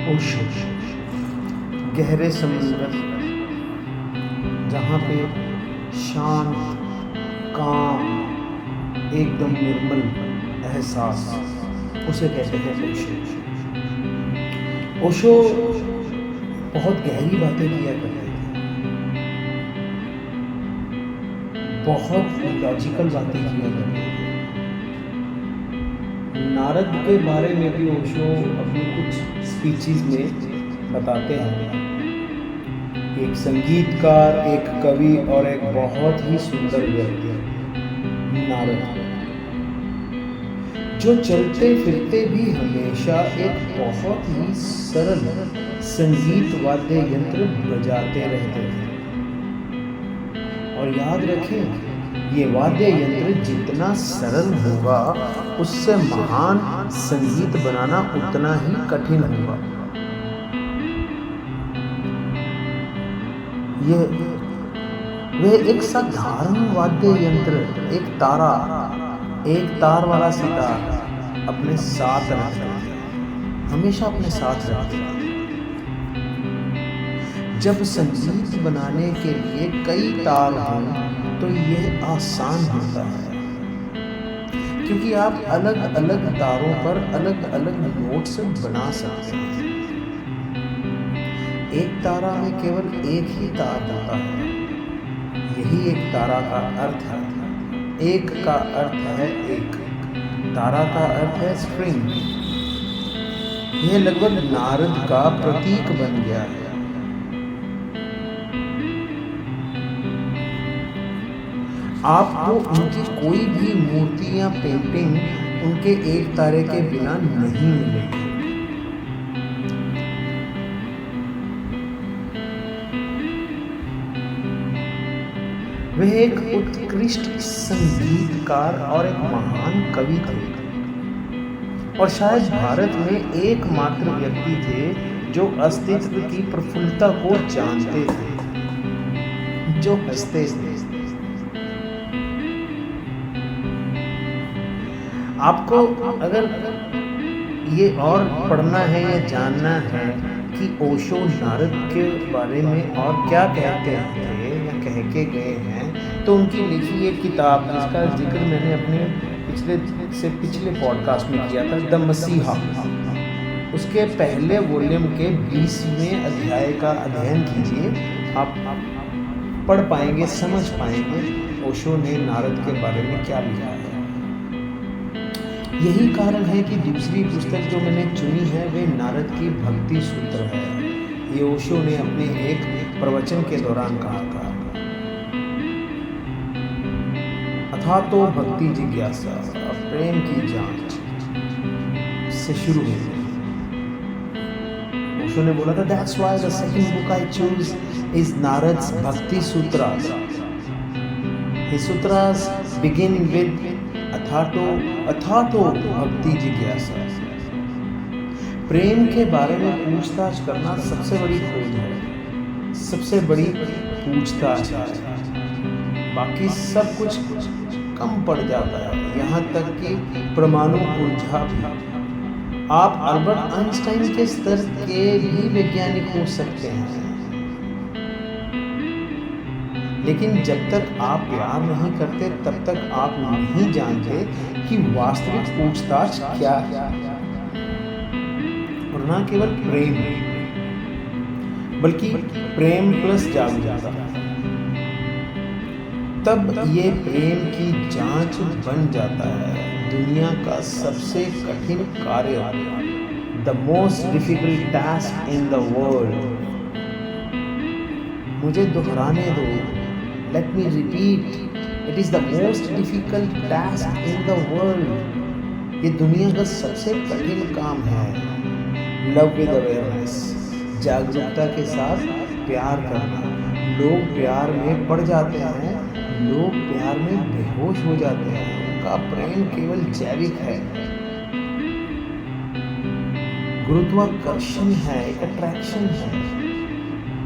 Ocean, गहरे समुंदर जहाँ पे शांत, काम, एकदम निर्मल एहसास, उसे कहते हैं ओशन। ओशो बहुत गहरी बातें किया करते थे, बहुत लॉजिकल बातें किया करते थे। नारद के बारे में भी ओशो अपनी कुछ स्पीचेस में बताते हैं। एक संगीतकार, एक कवि और एक बहुत ही सुंदर व्यक्ति नारद, जो चलते फिरते भी हमेशा एक बहुत ही सरल संगीत वाद्य यंत्र बजाते रहते थे। और याद रखें, ये वाद्य यंत्र जितना सरल होगा, उससे महान संगीत बनाना उतना ही कठिन होगा। वह एक साधारण वाद्य यंत्र, एक तार वाला सितार अपने साथ रखते थे, हमेशा अपने साथ रखते थे। जब संगीत बनाने के लिए कई तार हों तो यह आसान होता है, क्योंकि आप अलग अलग तारों पर अलग अलग नोट्स बना सकते हैं। एक तारा में केवल एक ही तार होता है, यही एक तारा का अर्थ है। एक का अर्थ है एक, तारा का अर्थ है स्ट्रिंग। यह लगभग नारद का प्रतीक बन गया है। आपको उनकी कोई भी मूर्ति या पेंटिंग उनके एक तारे के बिना नहीं मिलेगी। वह एक उत्कृष्ट संगीतकार और एक महान कवि थे, और शायद भारत में एकमात्र व्यक्ति थे जो अस्तित्व की प्रफुल्लता को जानते थे, जो हंसते थे। आपको अगर ये और पढ़ना है या जानना है कि ओशो नारद के बारे में और क्या कहते थे या कह के गए हैं, तो उनकी लिखी एक किताब जिसका जिक्र मैंने अपने पिछले पॉडकास्ट में किया था, द मसीहा, उसके पहले वॉल्यूम के 20वें अध्याय का अध्ययन कीजिए। आप पढ़ पाएंगे, समझ पाएंगे ओशो ने नारद के बारे में क्या लिखा है। यही कारण है कि दूसरी पुस्तक जो मैंने चुनी है वे नारद की भक्ति सूत्र है। ये ओशो ने अपने एक प्रवचन के दौरान कहा था। अथा तो भक्ति जिज्ञासा, प्रेम की जांच से शुरू हुई। ओशो ने बोला था, that's why the second book I choose is Narad's Bhakti Sutras. His sutras begin with अथातो भक्ति जिज्ञासा। प्रेम के बारे में पूछताछ करना सबसे बड़ी खोज है, सबसे बड़ी पूछताछ है। बाकी सब कुछ कम पड़ जाता है, यहाँ तक कि परमाणु ऊर्जा भी। आप अल्बर्ट आइंस्टाइन के स्तर के भी वैज्ञानिक हो सकते हैं, लेकिन जब तक आप प्यार नहीं करते तब तक आप नहीं जानते कि वास्तविक पूछताछ क्या है। और ना केवल प्रेम, बल्कि प्रेम प्लस जागरूकता, तब ये प्रेम की जांच बन जाता है दुनिया का सबसे कठिन कार्य, the most difficult task in the world. मुझे दोहराने दो, let me repeat, it is the most difficult task in the world। ये दुनिया का सबसे कठिन काम है। लव विद अवेयरनेस, जागरूकता के साथ प्यार करना। लोग प्यार में पड़ जाते हैं, लोग प्यार में बेहोश हो जाते हैं। उनका प्रेम केवल जैविक है, गुरुत्वाकर्षण है, एक अट्रैक्शन है।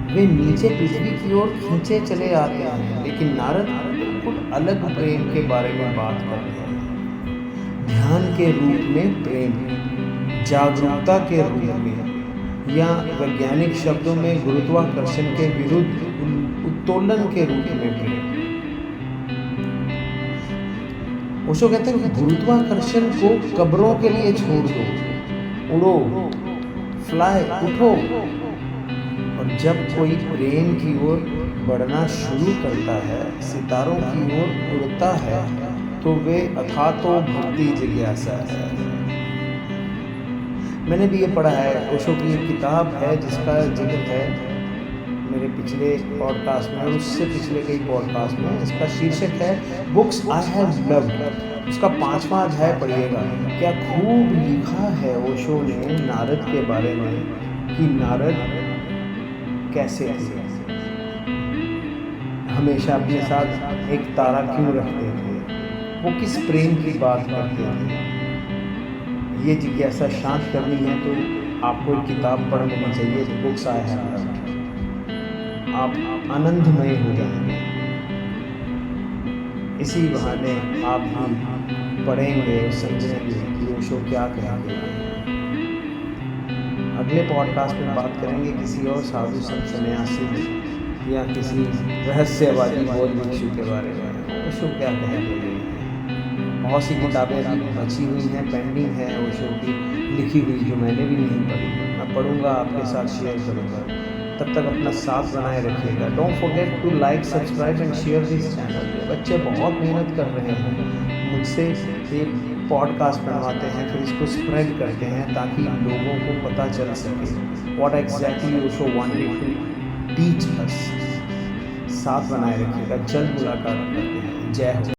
वे नीचे पृथ्वी की ओर खींचे चले आते हैं। लेकिन नारद बिल्कुल अलग प्रेम के बारे में बात कर रहे हैं। ध्यान के रूप में प्रेम, जागरूकता के रूप में, या वैज्ञानिक शब्दों में गुरुत्वाकर्षण के विरुद्ध उत्तोलन के रूप में प्रेम। ओशो कहते हैं कि गुरुत्वाकर्षण को कब्रों के लिए छोड़ दो, उड़ो, फ्लाई, उठो। और जब कोई प्रेम की ओर बढ़ना शुरू करता है, सितारों की ओर उड़ता है, तो वे अथातो भक्ति जिज्ञासा है। मैंने भी ये पढ़ा है, ओशो की एक किताब है जिसका जिक्र है मेरे पिछले पॉडकास्ट में और उससे पिछले कई पॉडकास्ट में। इसका शीर्षक है बुक्स आई हैव लव्ड। उसका 5वां अध्याय पढ़िएगा। क्या खूब लिखा है ओशो ने नारद के बारे में कि नारद कैसे थे, हमेशा अपने साथ एक तारा क्यों रखते थे, वो किस प्रेम की बात करते थे। ये जिज्ञासा शांत करनी है तो आपको एक किताब पढ़ लेनी चाहिए, बुक्स आई हैव लव्ड। आप आनंदमय हो जाएंगे। इसी बहाने आप भी पढ़ेंगे और समझेंगे कि ओशो क्या कहेंगे। अगले पॉडकास्ट में बात करेंगे किसी और साधु संत सन्यासी या किसी रहस्यवादी बौद्ध भिक्षु के बारे में। ओशो क्या कहेंगे। बहुत सी किताबें अभी बची हुई हैं, पेंडिंग है ओशो की लिखी हुई, जो मैंने भी नहीं पढ़ी। मैं पढ़ूंगा, आपके साथ शेयर करूंगा। तब तक अपना साथ बनाए रखिएगा। Don't forget to like, subscribe and share this channel. बच्चे बहुत मेहनत कर रहे हैं, मुझसे ये पॉडकास्ट बनवाते हैं, फिर इसको स्प्रेड करते हैं ताकि लोगों को पता चल सके what exactly Osho wanted to teach us. साथ बनाए रखिएगा। जल्द मुलाकात करते हैं। जय हो।